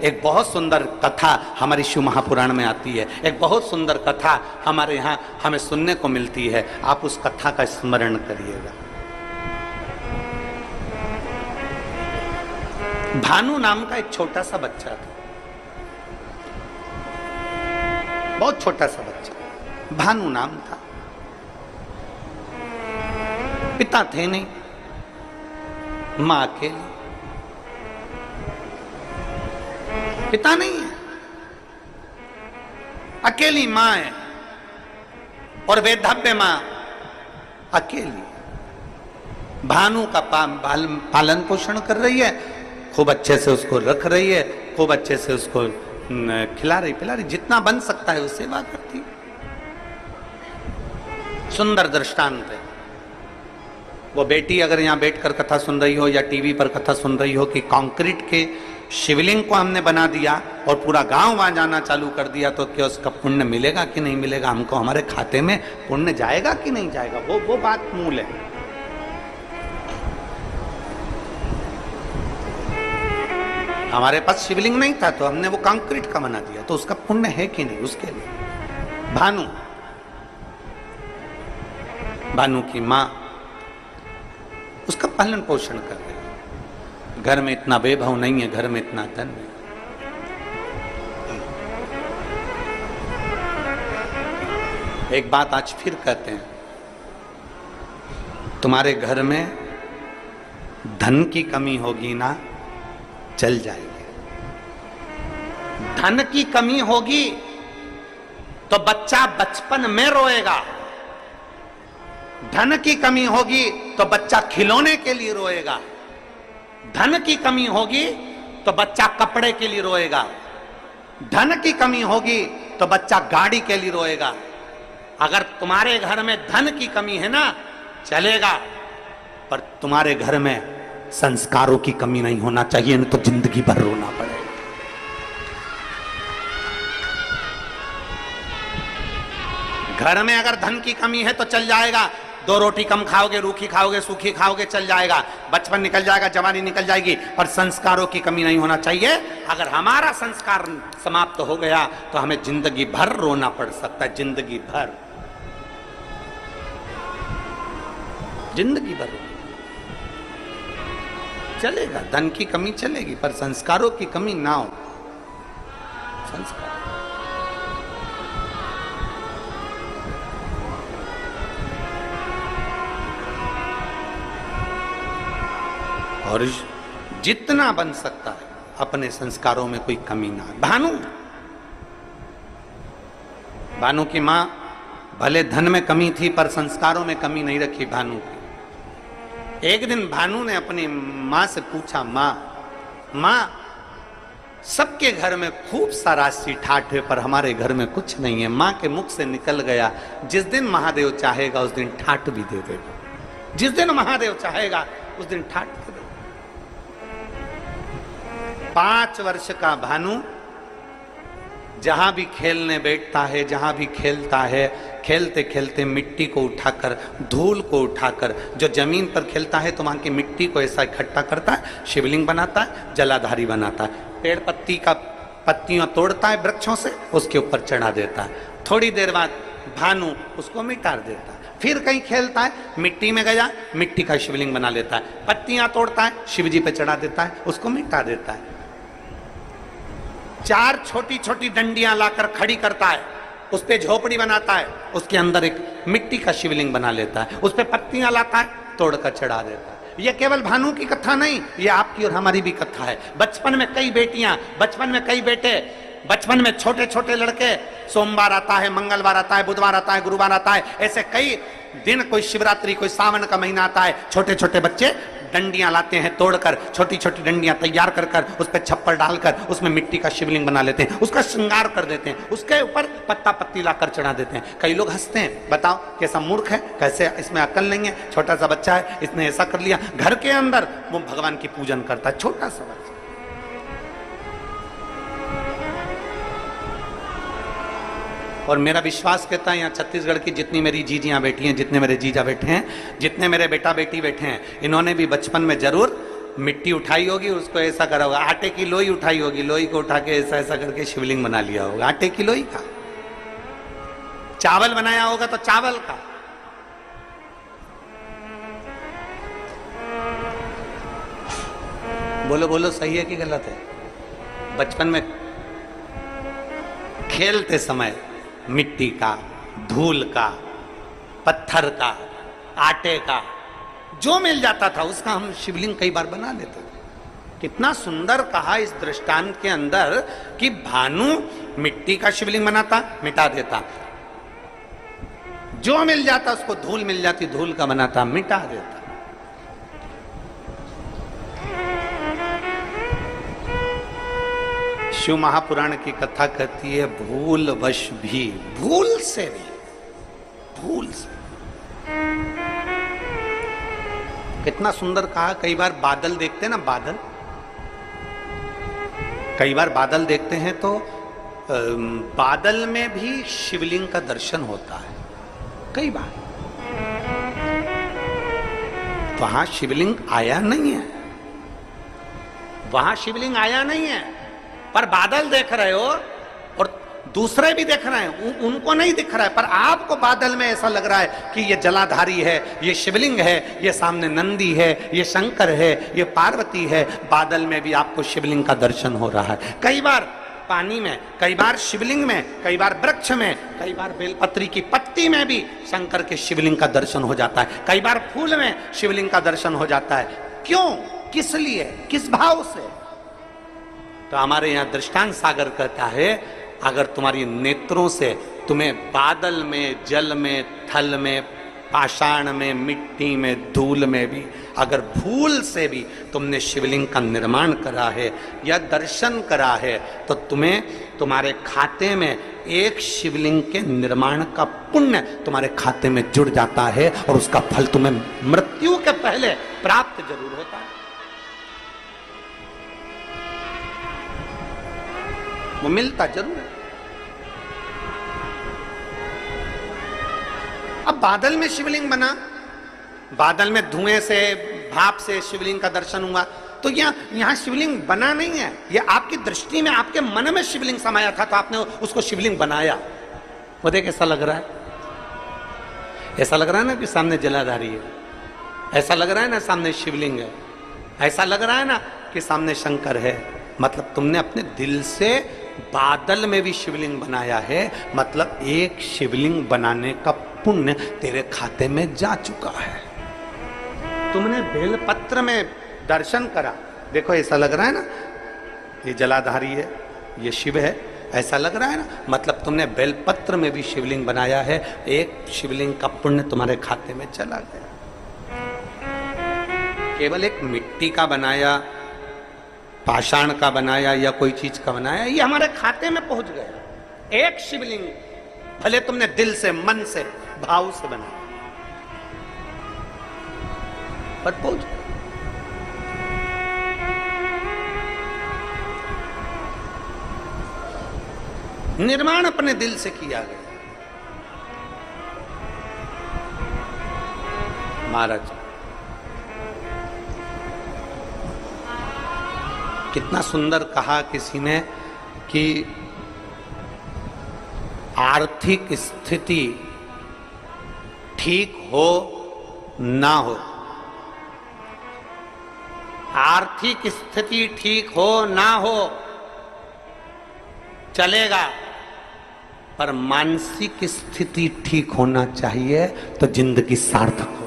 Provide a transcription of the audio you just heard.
एक बहुत सुंदर कथा हमारी शिव महापुराण में आती है, एक बहुत सुंदर कथा हमारे यहाँ हमें सुनने को मिलती है। आप उस कथा का स्मरण करिएगा। भानु नाम का एक छोटा सा बच्चा था, बहुत छोटा सा बच्चा, भानु नाम था। पिता थे नहीं, मां अकेली, पिता नहीं है, अकेली मां है और वेधव्य मां अकेली। भानु का पालन पोषण कर रही है, खूब अच्छे से उसको रख रही है, खूब अच्छे से उसको खिला रही पिला रही, जितना बन सकता है उससे सेवा करती। सुंदर दृष्टांत है। वो बेटी अगर यहां बैठकर कथा सुन रही हो या टीवी पर कथा सुन रही हो कि कंक्रीट के शिवलिंग को हमने बना दिया और पूरा गांव वहां जाना चालू कर दिया, तो क्या उसका पुण्य मिलेगा कि नहीं मिलेगा, हमको हमारे खाते में पुण्य जाएगा कि नहीं जाएगा, वो बात मूल है। हमारे पास शिवलिंग नहीं था तो हमने वो कंक्रीट का बना दिया, तो उसका पुण्य है कि नहीं उसके लिए। भानु की मां उसका पालन पोषण कर रही है। घर में इतना वैभव नहीं है, घर में इतना धन नहीं। एक बात आज फिर कहते हैं, तुम्हारे घर में धन की कमी होगी ना, चल जाएगी। धन की कमी होगी तो बच्चा बचपन में रोएगा, धन की कमी होगी तो बच्चा खिलौने के लिए रोएगा, धन की कमी होगी तो बच्चा कपड़े के लिए रोएगा, धन की कमी होगी तो बच्चा गाड़ी के लिए रोएगा। अगर तुम्हारे घर में धन की कमी है ना, चलेगा, पर तुम्हारे घर में संस्कारों की कमी नहीं होना चाहिए, नहीं तो जिंदगी भर रोना पड़ेगा। घर में अगर धन की कमी है तो चल जाएगा, 2 रोटी कम खाओगे, रूखी खाओगे, सूखी खाओगे, चल जाएगा, बचपन निकल जाएगा, जवानी निकल जाएगी, पर संस्कारों की कमी नहीं होना चाहिए। अगर हमारा संस्कार समाप्त हो गया तो हमें जिंदगी भर रोना पड़ सकता है, जिंदगी भर, जिंदगी भर चलेगा। धन की कमी चलेगी पर संस्कारों की कमी ना हो। संस्कार और जितना बन सकता है अपने संस्कारों में कोई कमी ना है। भानु की मां भले धन में कमी थी पर संस्कारों में कमी नहीं रखी भानु की। एक दिन भानु ने अपनी मां से पूछा, मां सबके घर में खूब सा राशि ठाठ है पर हमारे घर में कुछ नहीं है। मां के मुख से निकल गया, जिस दिन महादेव चाहेगा उस दिन ठाठ भी दे देगा, जिस दिन महादेव चाहेगा उस दिन ठाठ दे देगा। 5 वर्ष का भानु जहां भी खेलने बैठता है, जहां भी खेलता है, खेलते खेलते मिट्टी को उठाकर, धूल को उठाकर, जो जमीन पर खेलता है तो वहां की मिट्टी को ऐसा इकट्ठा करता है, शिवलिंग बनाता है, जलाधारी बनाता है, पेड़ पत्ती का पत्तियां तोड़ता है वृक्षों से, उसके ऊपर चढ़ा देता है। थोड़ी देर बाद भानु उसको मिटा देता है। फिर कहीं खेलता है, मिट्टी में गया, मिट्टी का शिवलिंग बना लेता है, पत्तियां तोड़ता है, शिवजी पे चढ़ा देता है, उसको मिटा देता है। 4 छोटी छोटी डंडियां लाकर खड़ी करता है, उस पे झोपड़ी बनाता है, उसके अंदर एक मिट्टी का शिवलिंग बना लेता है, उस पे पत्तियां लाता है, तोड़कर चढ़ा देता है। यह केवल भानु की कथा नहीं, ये आपकी और हमारी भी कथा है। बचपन में कई बेटियां, बचपन में कई बेटे, बचपन में छोटे छोटे लड़के, सोमवार आता है, मंगलवार आता है, बुधवार आता है, गुरुवार आता है, ऐसे कई दिन, कोई शिवरात्रि, कोई सावन का महीना आता है, छोटे छोटे बच्चे डंडियां लाते हैं, तोड़कर छोटी छोटी डंडियां तैयार कर कर उस पर छप्पर डालकर उसमें मिट्टी का शिवलिंग बना लेते हैं, उसका श्रृंगार कर देते हैं, उसके ऊपर पत्ता पत्ती लाकर चढ़ा देते हैं। कई लोग हंसते हैं, बताओ कैसा मूर्ख है, कैसे इसमें अकल नहीं है, छोटा सा बच्चा है, इसने ऐसा कर लिया। घर के अंदर वो भगवान की पूजन करता है, छोटा सा बच्चा। और मेरा विश्वास कहता है यहाँ छत्तीसगढ़ की जितनी मेरी जीजियाँ बैठी हैं, जितने मेरे जीजा बैठे हैं, जितने मेरे बेटा बेटी बैठे हैं, इन्होंने भी बचपन में जरूर मिट्टी उठाई होगी, उसको ऐसा करा होगा, आटे की लोई उठाई होगी, लोई को उठा के ऐसा ऐसा करके शिवलिंग बना लिया होगा, आटे की लोई का। चावल बनाया होगा तो चावल का। बोलो बोलो, सही है कि गलत है? बचपन में खेलते समय मिट्टी का, धूल का, पत्थर का, आटे का, जो मिल जाता था उसका हम शिवलिंग कई बार बना लेते थे। कितना सुंदर कहा इस दृष्टांत के अंदर कि भानु मिट्टी का शिवलिंग बनाता, मिटा देता, जो मिल जाता उसको, धूल मिल जाती धूल का बनाता, मिटा देता। शिव महापुराण की कथा कहती है भूल वश भी, भूल से भी, भूल से। कितना सुंदर कहा। कई बार बादल देखते हैं ना, बादल, कई बार बादल देखते हैं तो बादल में भी शिवलिंग का दर्शन होता है। कई बार वहां शिवलिंग आया नहीं है, वहां शिवलिंग आया नहीं है, पर बादल देख रहे हो और दूसरे भी देख रहे हैं, उनको नहीं दिख रहा है, पर आपको बादल में ऐसा लग रहा है कि ये जलाधारी है, ये शिवलिंग है, ये सामने नंदी है, ये शंकर है, ये पार्वती है। बादल में भी आपको शिवलिंग का दर्शन हो रहा है। कई बार पानी में, कई बार शिवलिंग में, कई बार वृक्ष में, कई बार बेलपत्री की पत्ती में भी शंकर के शिवलिंग का दर्शन हो जाता है। कई बार फूल में शिवलिंग का दर्शन हो जाता है। क्यों, किस लिए, किस भाव से? तो हमारे यहां दृष्टांत सागर कहता है, अगर तुम्हारी नेत्रों से तुम्हें बादल में, जल में, थल में, पाषाण में, मिट्टी में, धूल में भी अगर भूल से भी तुमने शिवलिंग का निर्माण करा है या दर्शन करा है, तो तुम्हें तुम्हारे खाते में एक शिवलिंग के निर्माण का पुण्य तुम्हारे खाते में जुड़ जाता है और उसका फल तुम्हें मृत्यु के पहले प्राप्त जरूर होता है। वो मिलता जरूर है। अब बादल में शिवलिंग बना, बादल में धुएं से, भाप से शिवलिंग का दर्शन हुआ, तो यहां शिवलिंग बना नहीं है, ये आपकी दृष्टि में, आपके मन में शिवलिंग समाया था तो आपने उसको शिवलिंग बनाया। वो देख ऐसा लग रहा है, ऐसा लग रहा है ना कि सामने जलाधारी है, ऐसा लग रहा है ना सामने शिवलिंग है, ऐसा लग रहा है ना कि सामने शंकर है। मतलब तुमने अपने दिल से बादल में भी शिवलिंग बनाया है, मतलब एक शिवलिंग बनाने का पुण्य तेरे खाते में जा चुका है। तुमने बेलपत्र में दर्शन करा, देखो ऐसा लग रहा है ना ये जलाधारी है, ये शिव है, ऐसा लग रहा है ना, मतलब तुमने बेलपत्र में भी शिवलिंग बनाया है, एक शिवलिंग का पुण्य तुम्हारे खाते में चला गया। केवल एक मिट्टी का बनाया, पाषाण का बनाया या कोई चीज का बनाया, ये हमारे खाते में पहुंच गया। एक शिवलिंग भले तुमने दिल से, मन से, भाव से बनाया, पर पहुंच गया। निर्माण अपने दिल से किया गया। महाराज कितना सुंदर कहा किसी ने कि आर्थिक स्थिति ठीक हो ना हो, आर्थिक स्थिति ठीक हो ना हो चलेगा, पर मानसिक स्थिति ठीक होना चाहिए तो जिंदगी सार्थक हो।